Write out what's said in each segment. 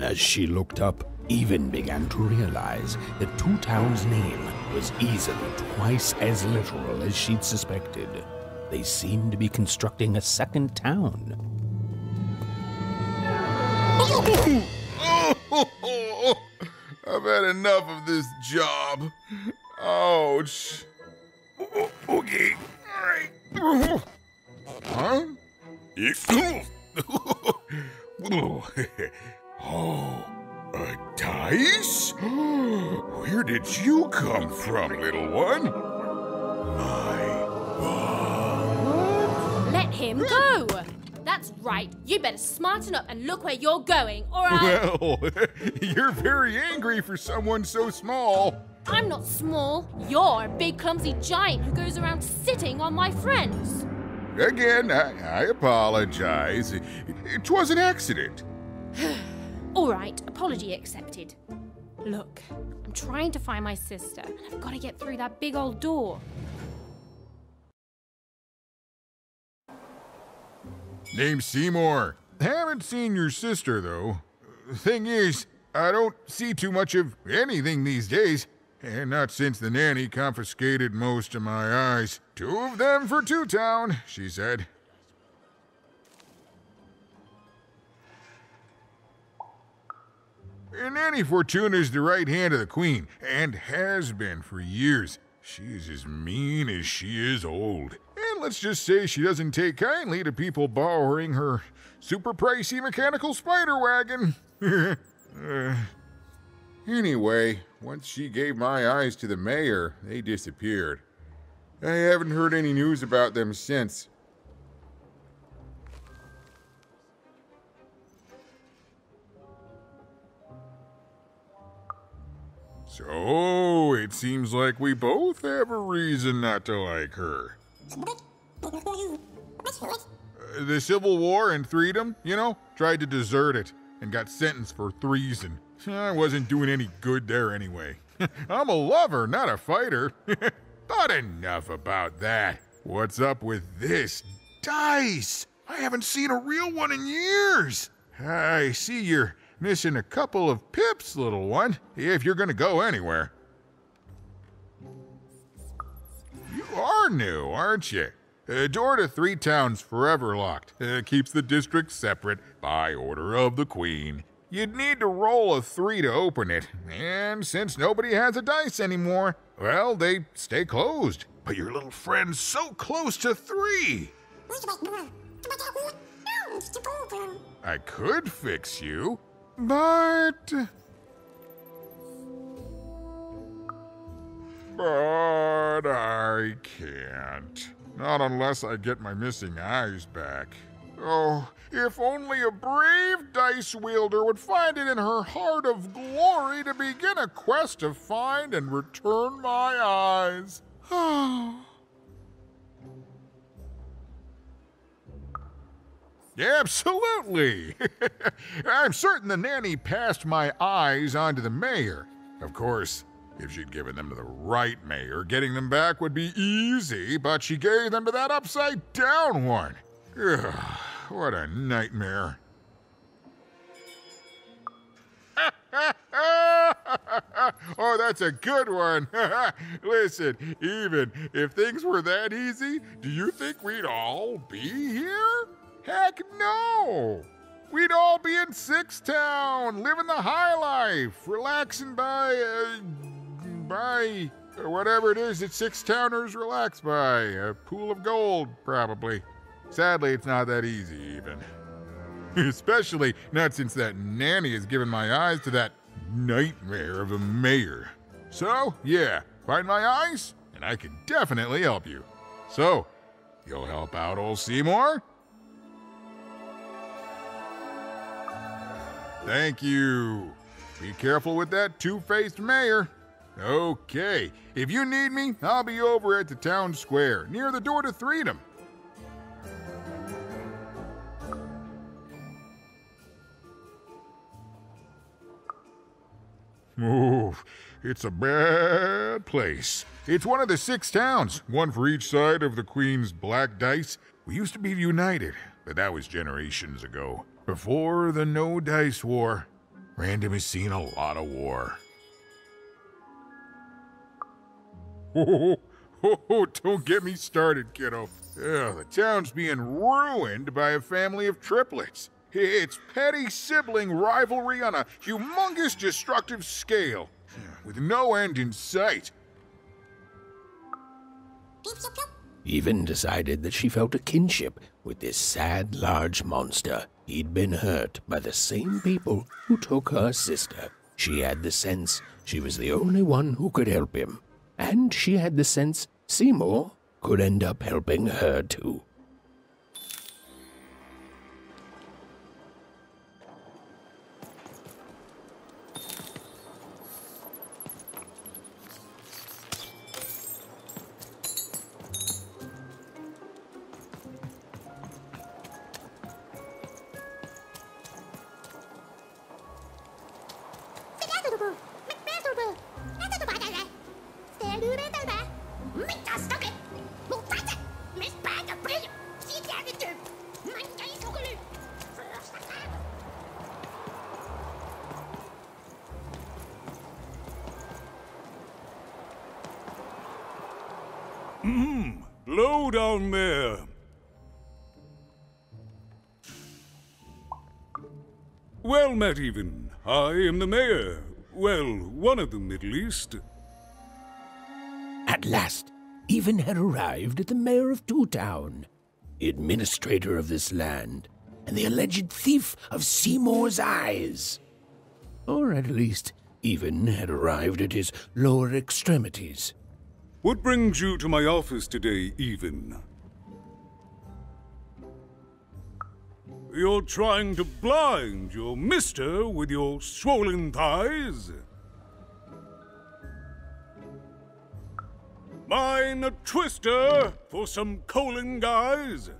as she looked up, Even began to realize that Two Town's name was easily twice as literal as she'd suspected. They seemed to be constructing a second town. I've had enough of this job. Ouch. Okay. All right. Huh? Oh, a dice? Where did you come from, little one? My God. Let him go! That's right. You better smarten up and look where you're going, or I... Well, you're very angry for someone so small. I'm not small. You're a big, clumsy giant who goes around sitting on my friends. Again, I apologize. It was an accident. All right, apology accepted. Look, I'm trying to find my sister, and I've got to get through that big old door. Name's Seemore. Haven't seen your sister, though. Thing is, I don't see too much of anything these days. And not since the nanny confiscated most of my eyes. 2 of them for Two Town, she said. And Nanny Fortuna's the right hand of the Queen, and has been for years. She's as mean as she is old. And let's just say she doesn't take kindly to people borrowing her super pricey mechanical spider wagon. Anyway, once she gave my eyes to the mayor, they disappeared. I haven't heard any news about them since. So, it seems like we both have a reason not to like her. The Civil War and Freedom, you know, tried to desert it and got sentenced for treason. I wasn't doing any good there anyway. I'm a lover, not a fighter. But enough about that. What's up with this dice? I haven't seen a real one in years. I see you're missing a couple of pips, little one, if you're gonna go anywhere. You are new, aren't you? Door to Three Town's forever locked. Keeps the district separate by order of the Queen. You'd need to roll a 3 to open it, and since nobody has a dice anymore, well, they stay closed. But your little friend's so close to 3. I could fix you, but I can't. Not unless I get my missing eyes back. Oh, if only a brave dice wielder would find it in her heart of glory to begin a quest to find and return my eyes. Absolutely. I'm certain the nanny passed my eyes on to the mayor. Of course, if she'd given them to the right mayor, getting them back would be easy, but she gave them to that upside-down one. Ugh, what a nightmare. Oh, that's a good one. Listen, even if things were that easy, do you think we'd all be here? Heck no! We'd all be in Six Town, living the high life, relaxing by whatever it is that Six Towners relax by. A pool of gold, probably. Sadly, it's not that easy, even. Especially not since that nanny has given my eyes to that nightmare of a mayor. So, yeah, find my eyes, and I can definitely help you. So, you'll help out old Seemore? Thank you. Be careful with that two-faced mayor. Okay, if you need me, I'll be over at the town square, near the door to Freedom. Oh, it's a bad place. It's one of the 6 towns, one for each side of the Queen's black dice. We used to be united, but that was generations ago, before the No Dice War. Random has seen a lot of war. Oh, don't get me started, kiddo. The town's being ruined by a family of triplets. It's petty sibling rivalry on a humongous destructive scale, with no end in sight. Even decided that she felt a kinship with this sad, large monster. He'd been hurt by the same people who took her sister. She had the sense she was the only one who could help him. And she had the sense Seemore could end up helping her too. Low down there. Well met, even. I am the mayor. Well, one of them, at least. At last, Even had arrived at the mayor of Two Town, the administrator of this land, and the alleged thief of Seemore's eyes. Or at least, Even had arrived at his lower extremities. What brings you to my office today, Even? You're trying to blind your mister with your swollen thighs? Mine a twister for some colon guys?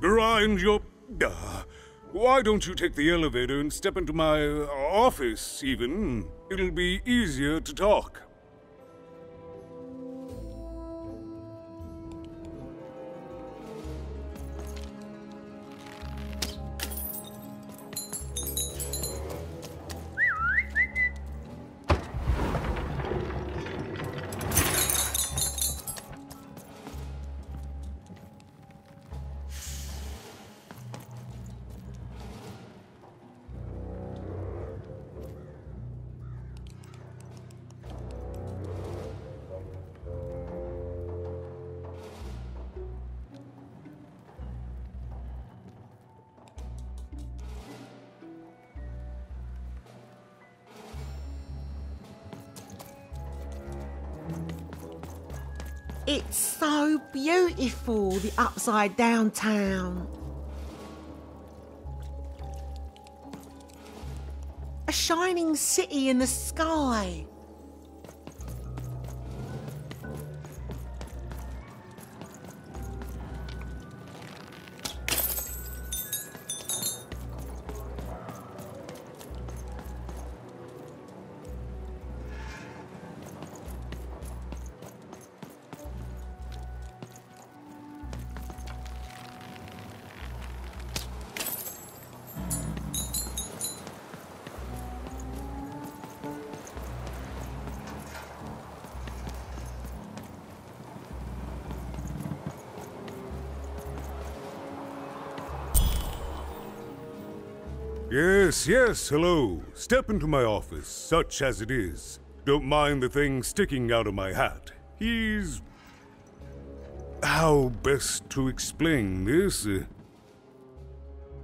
Grind your... why don't you take the elevator and step into my office, Even? It'll be easier to talk. It's so beautiful, the upside down town. A shining city in the sky. Yes, hello. Step into my office, such as it is. Don't mind the thing sticking out of my hat. He's... how best to explain this?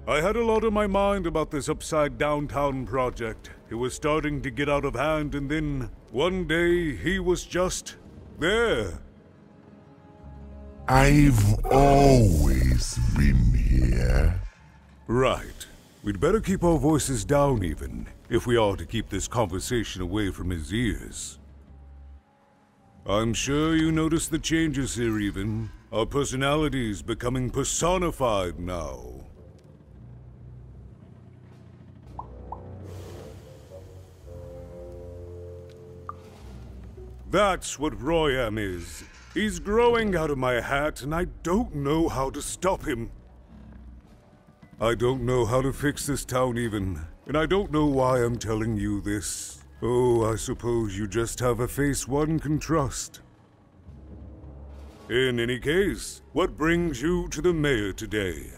I had a lot on my mind about this upside downtown project. It was starting to get out of hand, and then one day he was just there. I've always been here. Right. We'd better keep our voices down, Even, if we are to keep this conversation away from his ears. I'm sure you noticed the changes here, Even. Our personalities becoming personified now. That's what Royam is. He's growing out of my hat, and I don't know how to stop him. I don't know how to fix this town even, and I don't know why I'm telling you this. Oh, I suppose you just have a face one can trust. In any case, what brings you to the mayor today?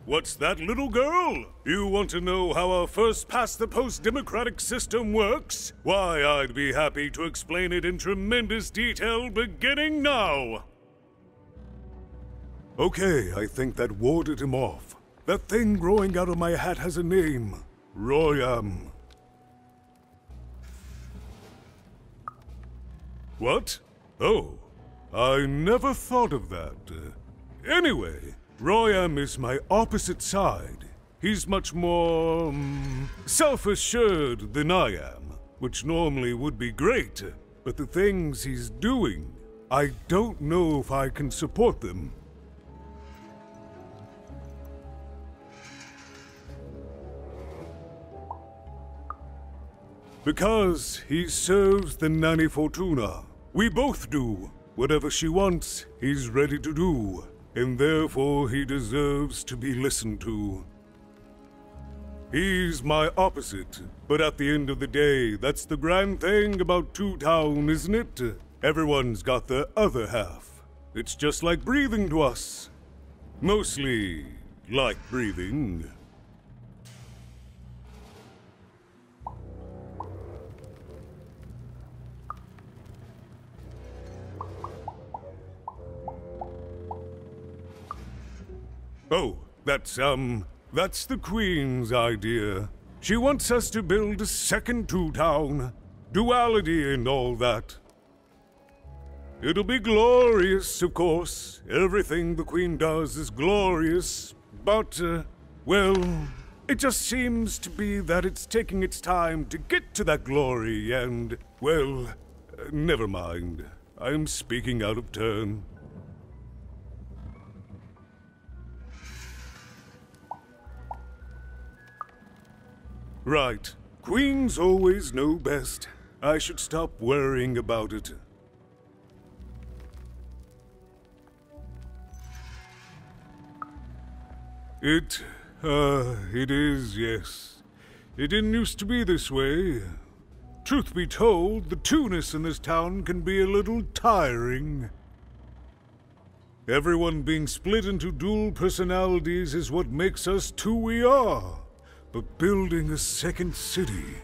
What's that, little girl? You want to know how our first-past-the-post democratic system works? Why, I'd be happy to explain it in tremendous detail beginning now. Okay, I think that warded him off. That thing growing out of my hat has a name. Royam. What? Oh, I never thought of that. Anyway, Royam is my opposite side. He's much more self-assured than I am, which normally would be great, but the things he's doing, I don't know if I can support them. Because he serves the Nanny Fortuna. We both do. Whatever she wants, he's ready to do. And therefore he deserves to be listened to. He's my opposite, but at the end of the day, that's the grand thing about Two Town, isn't it? Everyone's got their other half. It's just like breathing to us. Mostly like breathing. Oh, that's the Queen's idea. She wants us to build a second Two Town. Duality and all that. It'll be glorious, of course. Everything the Queen does is glorious. But, well, it just seems to be that it's taking its time to get to that glory and, well, never mind. I'm speaking out of turn. Right. Queens always know best. I should stop worrying about it. It is, yes. It didn't used to be this way. Truth be told, the two-ness in this town can be a little tiring. Everyone being split into dual personalities is what makes us who we are. But building a second city...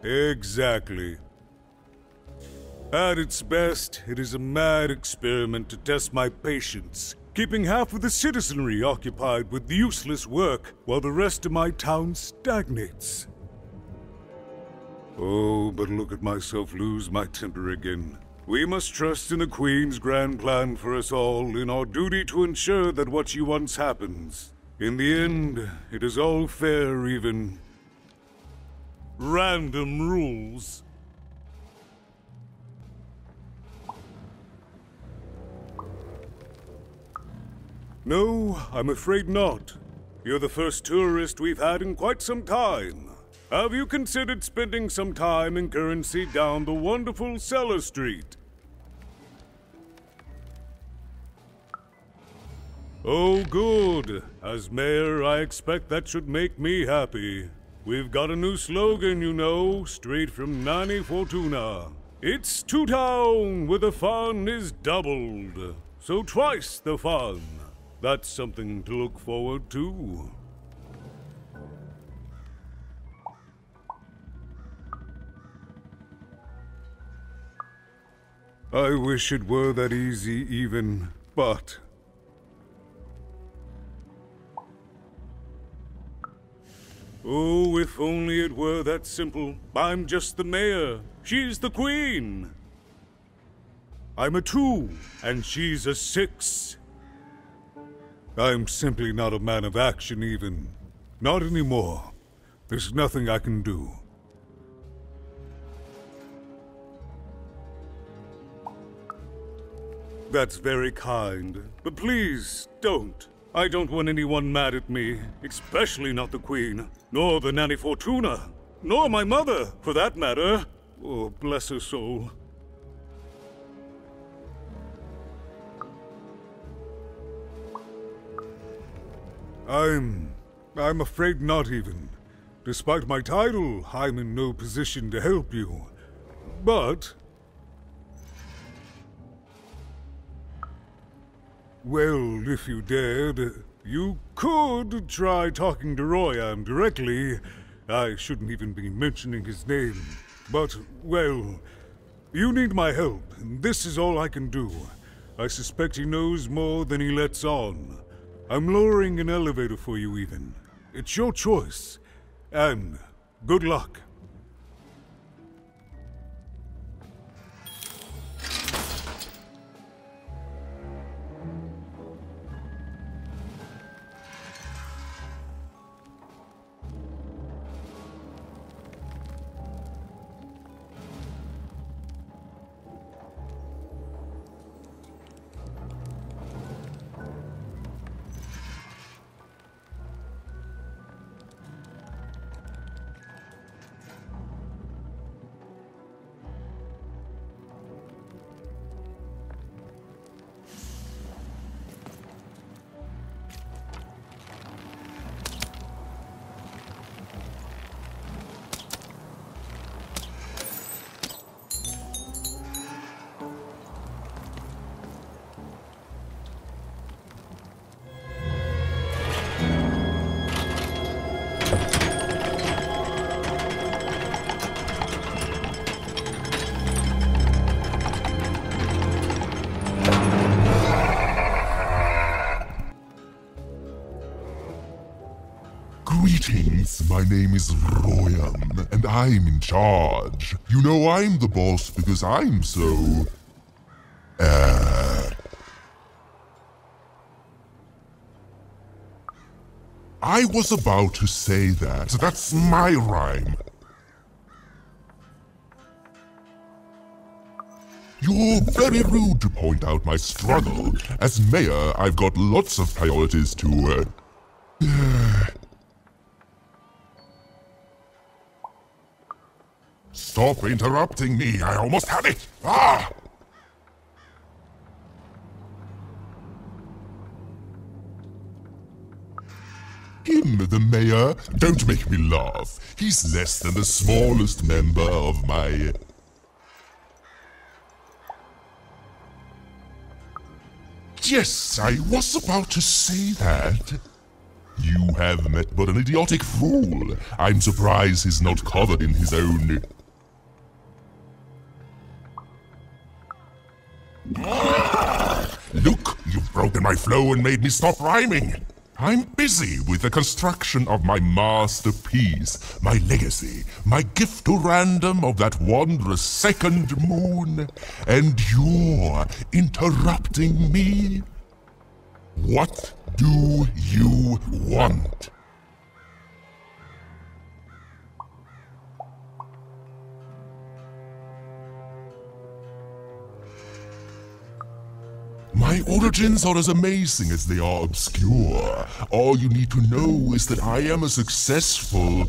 Exactly. At its best, it is a mad experiment to test my patience, keeping half of the citizenry occupied with useless work while the rest of my town stagnates. Oh, but look at myself lose my temper again. We must trust in the Queen's grand plan for us all, in our duty to ensure that what she wants happens. In the end, it is all fair, even. Random rules. No, I'm afraid not. You're the first tourist we've had in quite some time. Have you considered spending some time in currency down the wonderful Cellar Street? Oh, good. As mayor, I expect that should make me happy. We've got a new slogan, you know, straight from Nanny Fortuna. It's Two Town, where the fun is doubled. So twice the fun. That's something to look forward to. I wish it were that easy even, but... Oh, if only it were that simple. I'm just the mayor. She's the queen. I'm a 2, and she's a 6. I'm simply not a man of action even. Not anymore. There's nothing I can do. That's very kind, but please, don't. I don't want anyone mad at me, especially not the Queen, nor the Nanny Fortuna. Nor my mother, for that matter. Oh, bless her soul. I'm afraid not even. Despite my title, I'm in no position to help you. But... well, if you dared, you could try talking to Royam directly. I shouldn't even be mentioning his name. But, well, you need my help, and this is all I can do. I suspect he knows more than he lets on. I'm lowering an elevator for you even. It's your choice. And good luck. Greetings, my name is Royam, and I'm in charge. You know I'm the boss because I'm so... I was about to say that. That's my rhyme. You're very rude to point out my struggle. As mayor, I've got lots of priorities to, Stop interrupting me, I almost had it! Ah! Him, the mayor? Don't make me laugh. He's less than the smallest member of my... Yes, I was about to say that. You have met but an idiotic fool. I'm surprised he's not covered in his own... Look, you've broken my flow and made me stop rhyming. I'm busy with the construction of my masterpiece, my legacy, my gift to random of that wondrous second moon, and you're interrupting me? What do you want? My origins are as amazing as they are obscure. All you need to know is that I am a successful...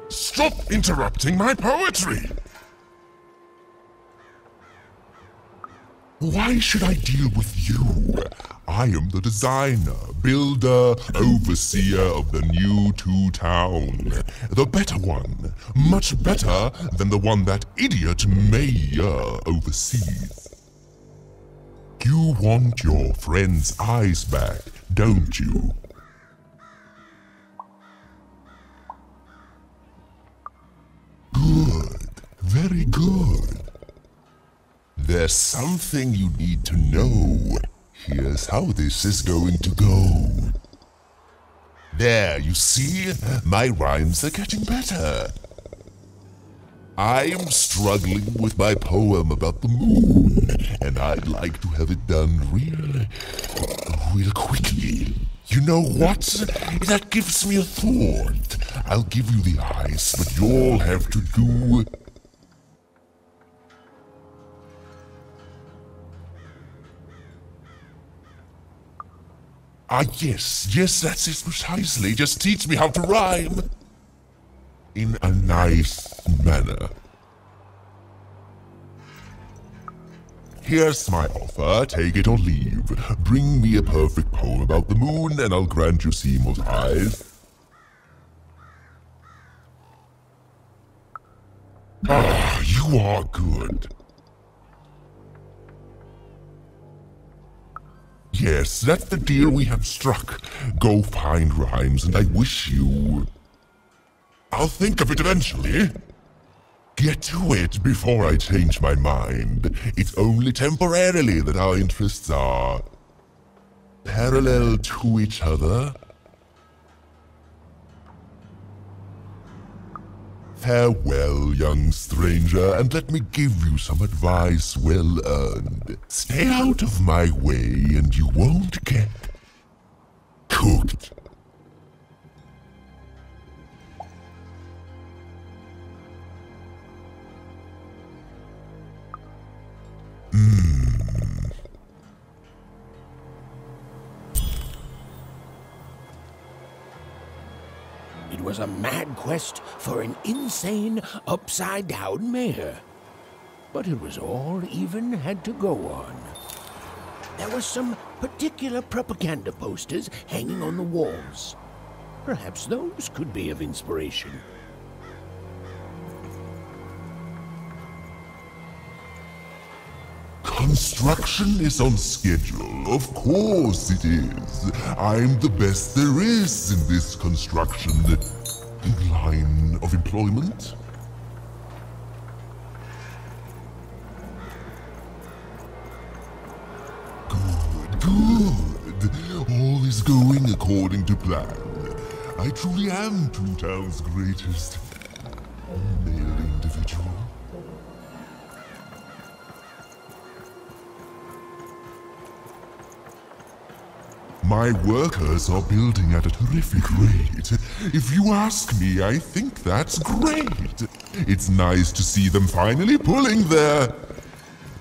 Stop interrupting my poetry! Why should I deal with you? I am the designer, builder, overseer of the new town. The better one. Much better than the one that idiot mayor oversees. You want your friend's eyes back, don't you? Good. Very good. There's something you need to know. Here's how this is going to go. There, you see? My rhymes are getting better. I'm struggling with my poem about the moon, and I'd like to have it done real quickly. You know what? That gives me a thought. I'll give you the eyes, but you'll have to do... Ah, yes, that's it precisely. Just teach me how to rhyme. In a nice manner. Here's my offer, take it or leave. Bring me a perfect poem about the moon, and I'll grant you Seemore's eyes. Ah, you are good. Yes, that's the deal we have struck. Go find rhymes, and I wish you... I'll think of it eventually. Get to it before I change my mind. It's only temporarily that our interests are... parallel to each other. Farewell, young stranger, and let me give you some advice well earned. Stay out of my way, and you won't get cooked. It was a mad quest for an insane, upside-down mayor. But it was all even had to go on. There were some particular propaganda posters hanging on the walls. Perhaps those could be of inspiration. Construction is on schedule. Of course it is. I'm the best there is in this construction line of employment. Good. All is going according to plan. I truly am Two Town's greatest male individual. My workers are building at a terrific rate. If you ask me, I think that's great. It's nice to see them finally pulling their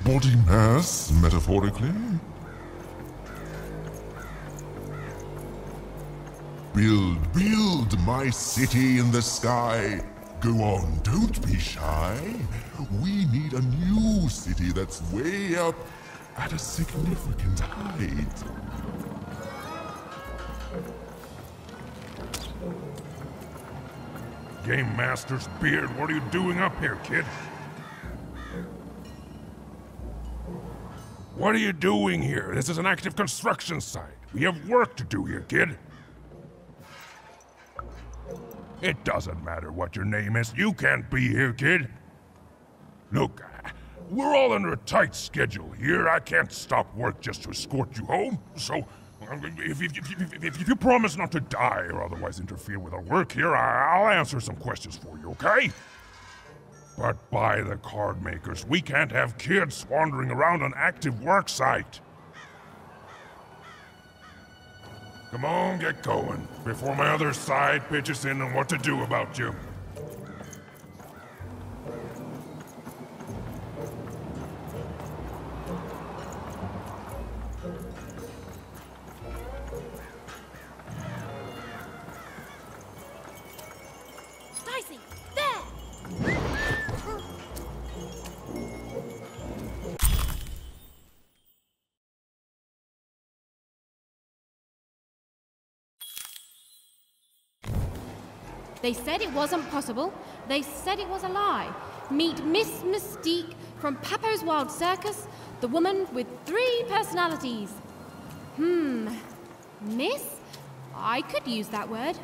body mass, metaphorically. Build my city in the sky. Go on, don't be shy. We need a new city that's way up at a significant height. Game Master's beard, what are you doing up here, kid? What are you doing here? This is an active construction site. We have work to do here, kid. It doesn't matter what your name is. You can't be here, kid. Look, we're all under a tight schedule here. I can't stop work just to escort you home. So, if you promise not to die or otherwise interfere with our work here, I'll answer some questions for you, okay? But by the card makers, we can't have kids wandering around an active work site. Come on, get going, before my other side pitches in on what to do about you. Dicey, there! They said it wasn't possible. They said it was a lie. Meet Miss Mystique from Papo's Wild Circus, the woman with 3 personalities. Miss? I could use that word.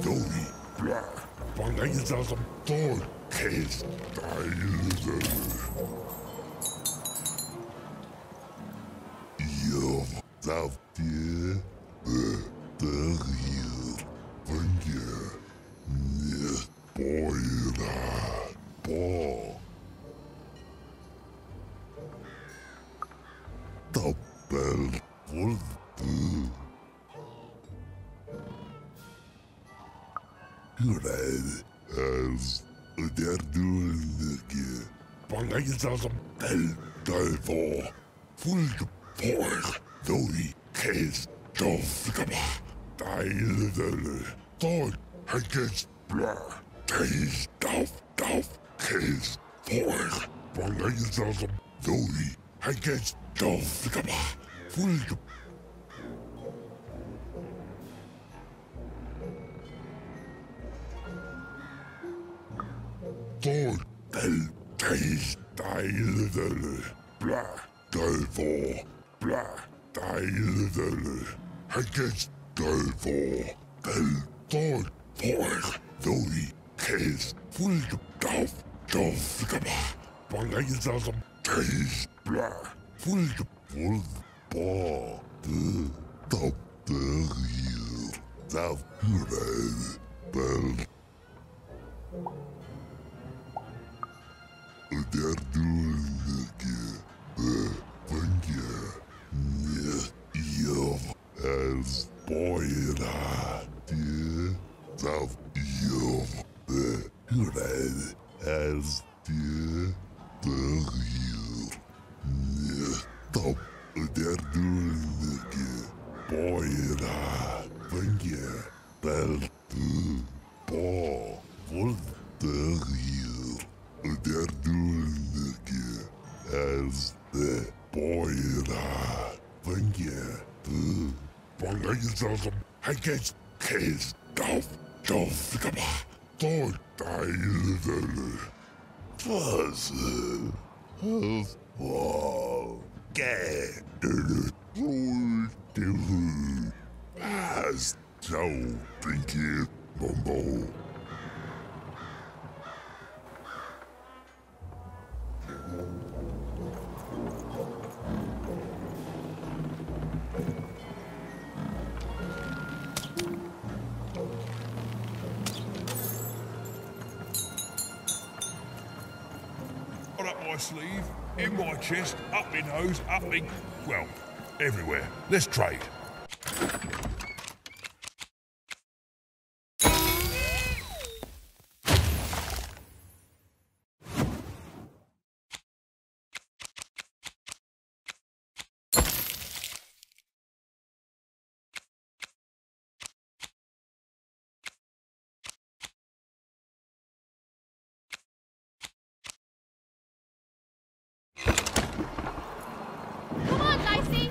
Doi, blah, Bangays als een doorgeest. Jo, dat je de hier van je niet boeira, bo. Dat bel voor de. Right, as they're doing the Bangays als een duivel. Full the poor, though he case dove. Thought I guess blah. Case dove, case poor. Bangays als een though I guess dove. Full the Thought case blah. Duivel, blah, duivel. I guess duivel, thought, poor, though he case, full of dove, Bangays als een case, blah, full ball, de, top, de hier, dat, red, bel. They're doing the van je niet hier als boeira die zelf hier de red als die de hier niet top. They're doing the boeira van je bel de bo voor de hier. They're doing the as the boeira van je de Bangays als een I guess case dove thought was of wall get the as so thank you Bombo. Up my sleeve, in my chest, up my nose, up me... well, everywhere. Let's trade. Come on, Dicey!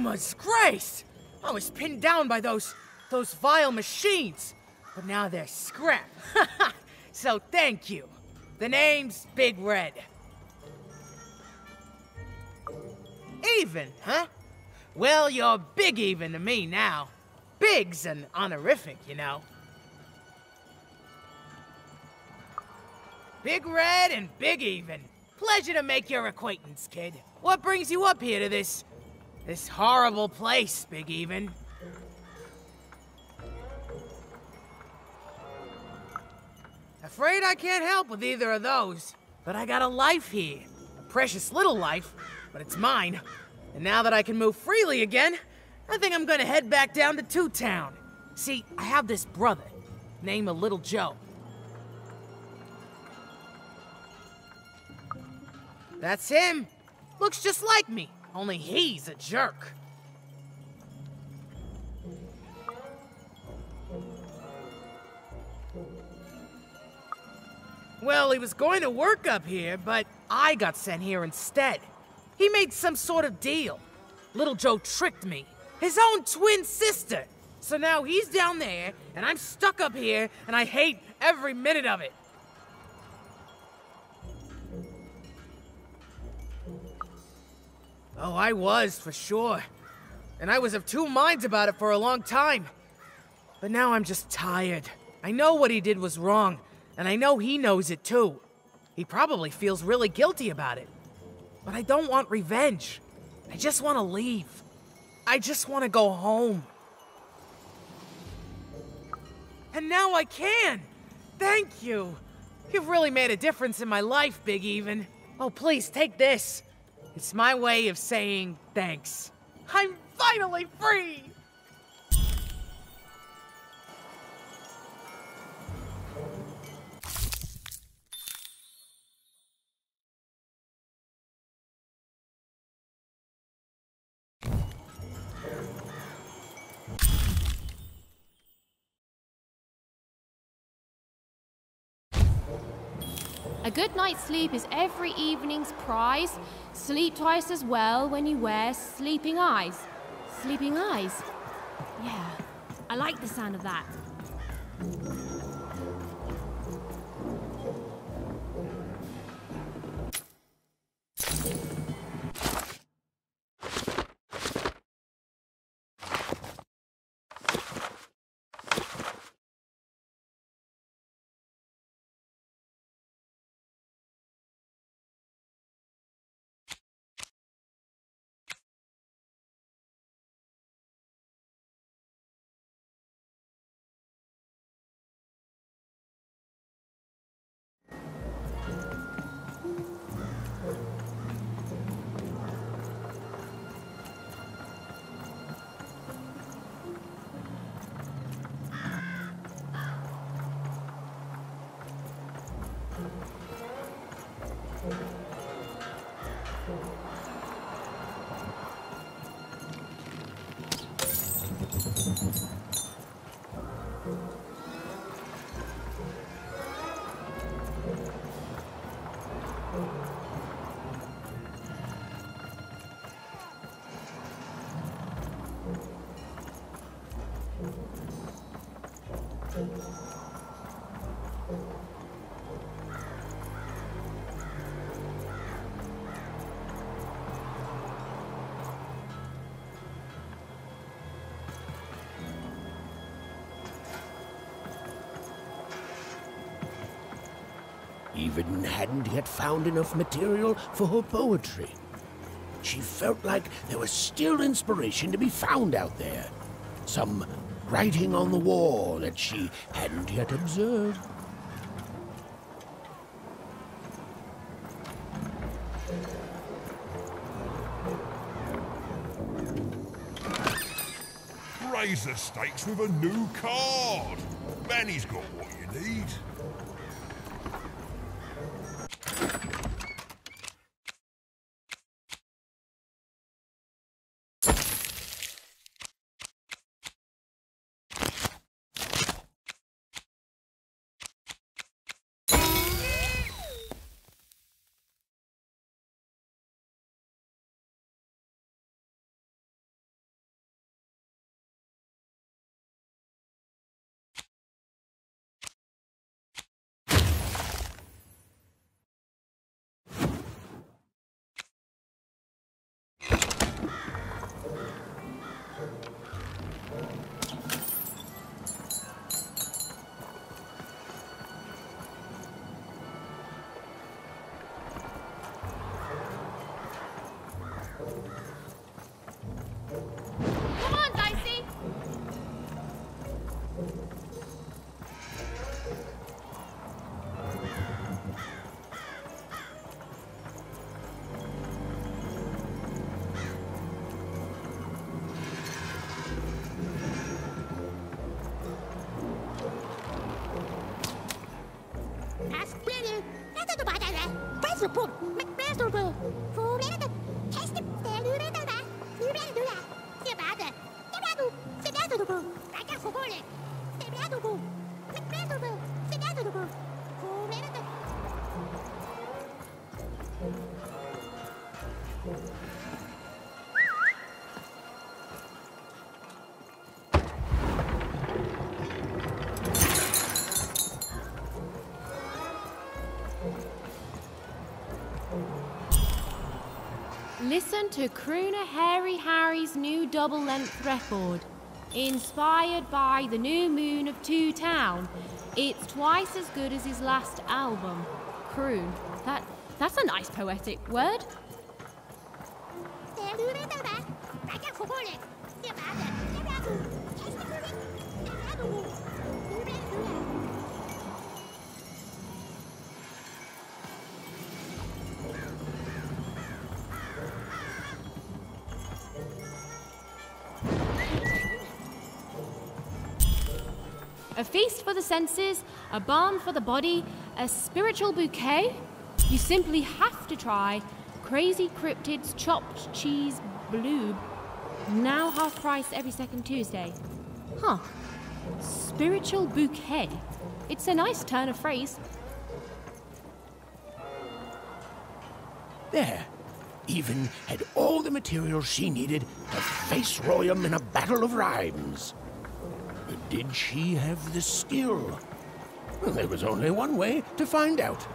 Yuma's grace! I was pinned down by those vile machines, but now they're scrap. So thank you. The name's Big Red. Even, huh? Well, you're big even to me now. Big's an honorific, you know. Big Red and Big Even. Pleasure to make your acquaintance, kid. What brings you up here to this horrible place, Big Even? Afraid I can't help with either of those. But I got a life here. A precious little life, but it's mine. And now that I can move freely again, I think I'm gonna head back down to Two Town. See, I have this brother, named Little Joe. That's him. Looks just like me, only he's a jerk. Well, he was going to work up here, but I got sent here instead. He made some sort of deal. Little Joe tricked me. His own twin sister. So now he's down there, and I'm stuck up here, and I hate every minute of it. Oh, I was, for sure. And I was of two minds about it for a long time. But now I'm just tired. I know what he did was wrong, and I know he knows it too. He probably feels really guilty about it. But I don't want revenge. I just want to leave. I just want to go home. And now I can! Thank you! You've really made a difference in my life, Big Even. Oh, please, take this. It's my way of saying thanks. I'm finally free! A good night's sleep is every evening's prize. Sleep twice as well when you wear sleeping eyes. Sleeping eyes? Yeah, I like the sound of that. Even hadn't yet found enough material for her poetry. She felt like there was still inspiration to be found out there. Some writing on the wall that she hadn't yet observed. Raise the stakes with a new card. Manny's got what you need. Listen to Crooner Hairy Harry's new double-length record. Inspired by the new moon of Two Town. It's twice as good as his last album. Croon. That's a nice poetic word. A feast for the senses, a balm for the body, a spiritual bouquet? You simply have to try Crazy Cryptid's Chopped Cheese Bloob. Now half price every second Tuesday. Huh. Spiritual bouquet. It's a nice turn of phrase. There. Even had all the material she needed to face Royam in a battle of rhymes. But did she have the skill? Well, there was only one way to find out.